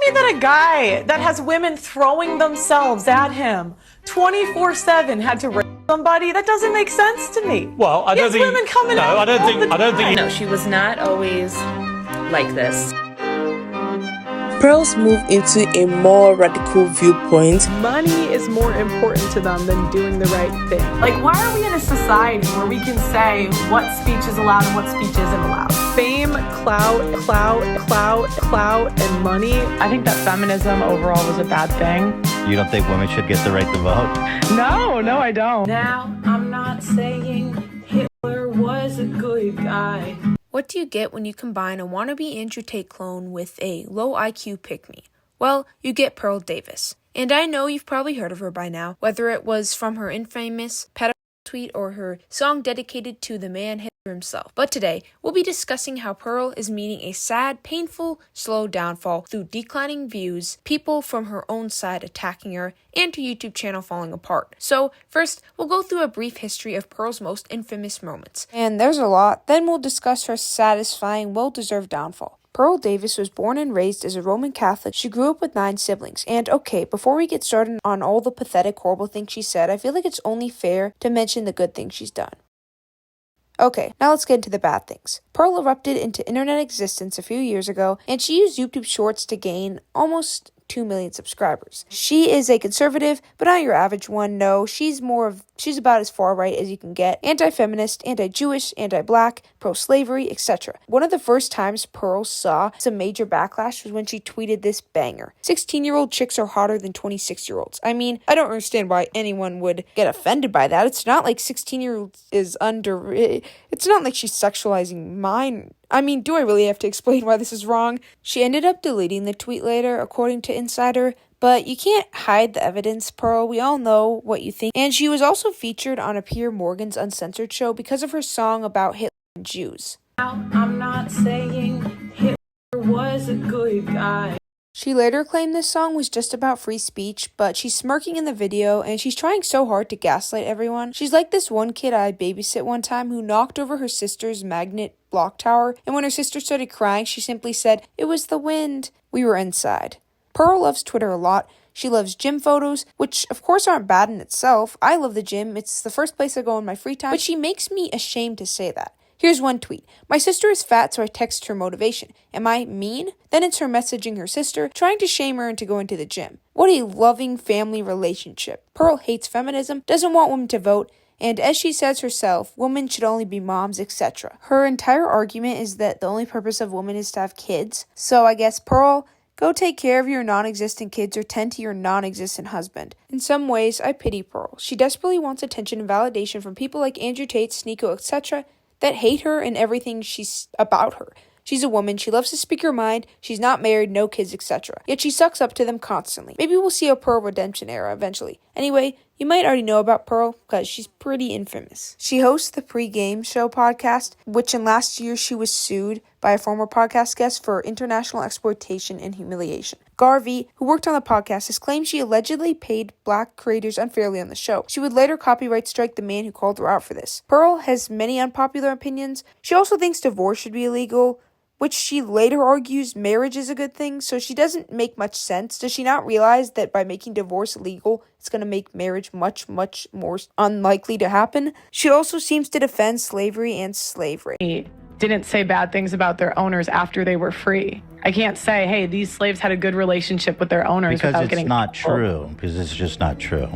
me that a guy that has women throwing themselves at him 24/7 had to rape somebody? That doesn't make sense to me. Well, I don't think. Women coming No, out I don't think. No, she was not always like this. Pearls move into a more radical viewpoint. Money is more important to them than doing the right thing. Like, why are we in a society where we can say what speech is allowed and what speech isn't allowed? Fame, clout, and money. I think that feminism overall was a bad thing. You don't think women should get the right to vote? No, I don't. Now, I'm not saying Hitler was a good guy. What do you get when you combine a wannabe Andrew Tate clone with a low IQ pick-me? Well, you get Pearl Davis. And I know you've probably heard of her by now, whether it was from her infamous pedophile tweet or her song dedicated to the man Hitler himself. But today, we'll be discussing how Pearl is meeting a sad, painful, slow downfall through declining views, people from her own side attacking her, and her YouTube channel falling apart. So, first, we'll go through a brief history of Pearl's most infamous moments. And there's a lot. Then we'll discuss her satisfying, well-deserved downfall. Pearl Davis was born and raised as a Roman Catholic. She grew up with 9 siblings. And okay, before we get started on all the pathetic, horrible things she said, I feel like it's only fair to mention the good things she's done. Okay, now let's get into the bad things. Pearl erupted into internet existence a few years ago, and she used YouTube Shorts to gain almost 2 million subscribers. She is a conservative, but not your average one. No, she's about as far right as you can get. Anti-feminist, anti-Jewish, anti-black, pro-slavery, etc. One of the first times Pearl saw some major backlash was when she tweeted this banger: 16-year-old chicks are hotter than 26-year-olds. I mean, I don't understand why anyone would get offended by that. It's not like 16-year-olds is it's not like she's sexualizing mine. I mean, do I really have to explain why this is wrong? She ended up deleting the tweet later, according to Insider, but you can't hide the evidence, Pearl. We all know what you think. And she was also featured on a Piers Morgan's Uncensored show because of her song about Hitler and Jews. Now, I'm not saying Hitler was a good guy. She later claimed this song was just about free speech, but she's smirking in the video and she's trying so hard to gaslight everyone. She's like this one kid I babysit one time who knocked over her sister's magnet block tower, and when her sister started crying, she simply said, "It was the wind." We were inside. Pearl loves Twitter a lot. She loves gym photos, which of course aren't bad in itself. I love the gym. It's the first place I go in my free time, but she makes me ashamed to say that. Here's one tweet. "My sister is fat, so I text her motivation. Am I mean?" Then it's her messaging her sister, trying to shame her into going to the gym. What a loving family relationship. Pearl hates feminism, doesn't want women to vote, and as she says herself, women should only be moms, etc. Her entire argument is that the only purpose of women is to have kids. So I guess, Pearl, go take care of your non-existent kids or tend to your non-existent husband. In some ways, I pity Pearl. She desperately wants attention and validation from people like Andrew Tate, Sneeko, etc. that hate her and everything she's about her. She's a woman, she loves to speak her mind, she's not married, no kids, etc. Yet she sucks up to them constantly. Maybe we'll see a Pearl redemption era eventually. Anyway, you might already know about Pearl because she's pretty infamous. She hosts the Pre-Game Show podcast, which in last year she was sued by a former podcast guest for international exploitation and humiliation. Garvey, who worked on the podcast, has claimed she allegedly paid black creators unfairly on the show. She would later copyright strike the man who called her out for this. Pearl has many unpopular opinions. She also thinks divorce should be illegal, which she later argues marriage is a good thing, so she doesn't make much sense. Does she not realize that by making divorce illegal, it's going to make marriage much, much more unlikely to happen? She also seems to defend slavery and slave rape. Didn't say bad things about their owners after they were free. I can't say, hey, these slaves had a good relationship with their owners because without it's getting not true. Because it's just not true.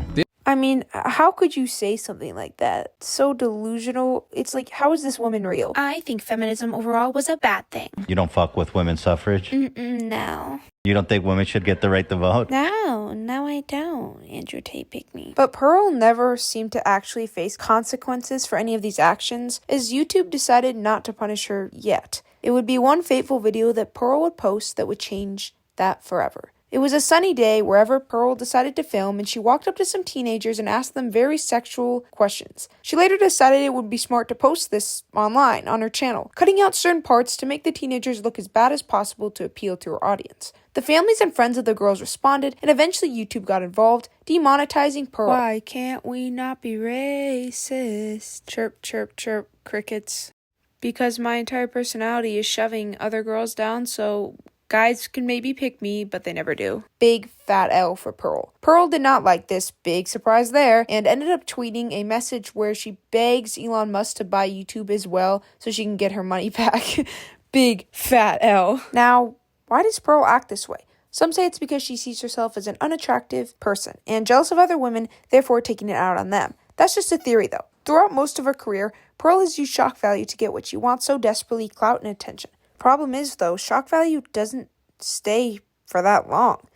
I mean, how could you say something like that? So delusional. It's like, how is this woman real? I think feminism overall was a bad thing. You don't fuck with women's suffrage? No. You don't think women should get the right to vote? No, I don't. Andrew Tate picked me. But Pearl never seemed to actually face consequences for any of these actions, as YouTube decided not to punish her yet. It would be one fateful video that Pearl would post that would change that forever. It was a sunny day wherever Pearl decided to film, and she walked up to some teenagers and asked them very sexual questions. She later decided it would be smart to post this online on her channel, cutting out certain parts to make the teenagers look as bad as possible to appeal to her audience. The families and friends of the girls responded, and eventually YouTube got involved, demonetizing Pearl. Why can't we not be racist? Chirp, chirp, chirp, crickets. Because my entire personality is shoving other girls down, so Guys can maybe pick me, but they never do. Big fat L for Pearl. Pearl did not like this, big surprise there, and ended up tweeting a message where she begs Elon Musk to buy YouTube as well so she can get her money back. Big fat L. Now, why does Pearl act this way? Some say it's because she sees herself as an unattractive person and jealous of other women, therefore taking it out on them. That's just a theory though. Throughout most of her career, Pearl has used shock value to get what she wants so desperately, clout and attention. Problem is though, shock value doesn't stay for that long.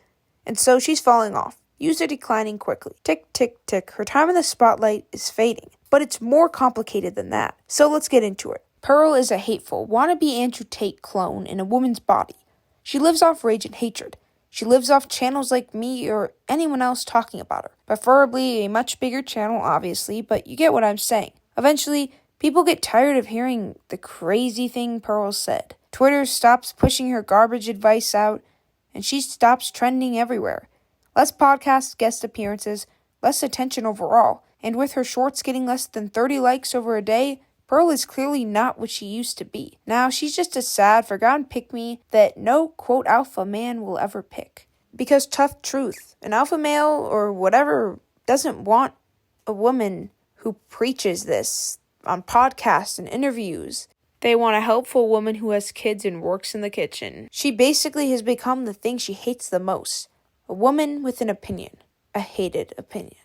And so she's falling off. User declining quickly. Tick, tick, tick. Her time in the spotlight is fading. But it's more complicated than that. So let's get into it. Pearl is a hateful, wannabe Andrew Tate clone in a woman's body. She lives off rage and hatred. She lives off channels like me or anyone else talking about her. Preferably a much bigger channel, obviously, but you get what I'm saying. Eventually, people get tired of hearing the crazy thing Pearl said. Twitter stops pushing her garbage advice out, and she stops trending everywhere. Less podcast guest appearances, less attention overall, and with her shorts getting less than 30 likes over a day, Pearl is clearly not what she used to be. Now, she's just a sad, forgotten pick-me that no, quote, alpha man will ever pick. Because tough truth, an alpha male or whatever doesn't want a woman who preaches this on podcasts and interviews. They want a helpful woman who has kids and works in the kitchen. She basically has become the thing she hates the most. A woman with an opinion. A hated opinion.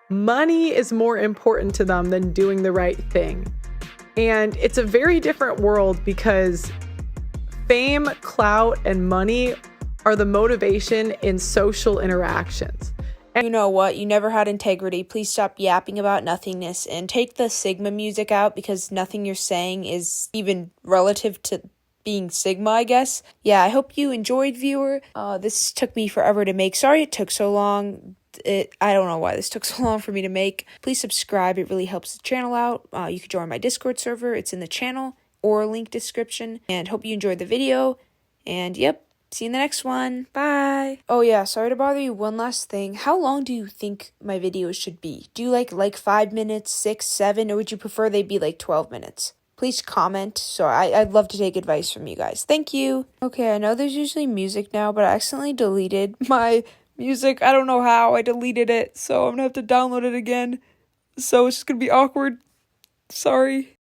Money is more important to them than doing the right thing. And it's a very different world because fame, clout, and money are the motivation in social interactions. You know what? You never had integrity. Please stop yapping about nothingness and take the Sigma music out because nothing you're saying is even relative to being Sigma, I guess. Yeah, I hope you enjoyed, viewer. This took me forever to make. Sorry it took so long. I don't know why this took so long for me to make. Please subscribe. It really helps the channel out. You can join my Discord server. It's in the channel or link description. And hope you enjoyed the video. And yep, see you in the next one. Bye. Oh yeah, sorry to bother you. One last thing. How long do you think my videos should be? Do you like 5 minutes, 6, 7, or would you prefer they be like 12 minutes? Please comment. So I'd love to take advice from you guys. Thank you. Okay, I know there's usually music now, but I accidentally deleted my music. I don't know how I deleted it, so I'm gonna have to download it again. So it's just gonna be awkward. Sorry.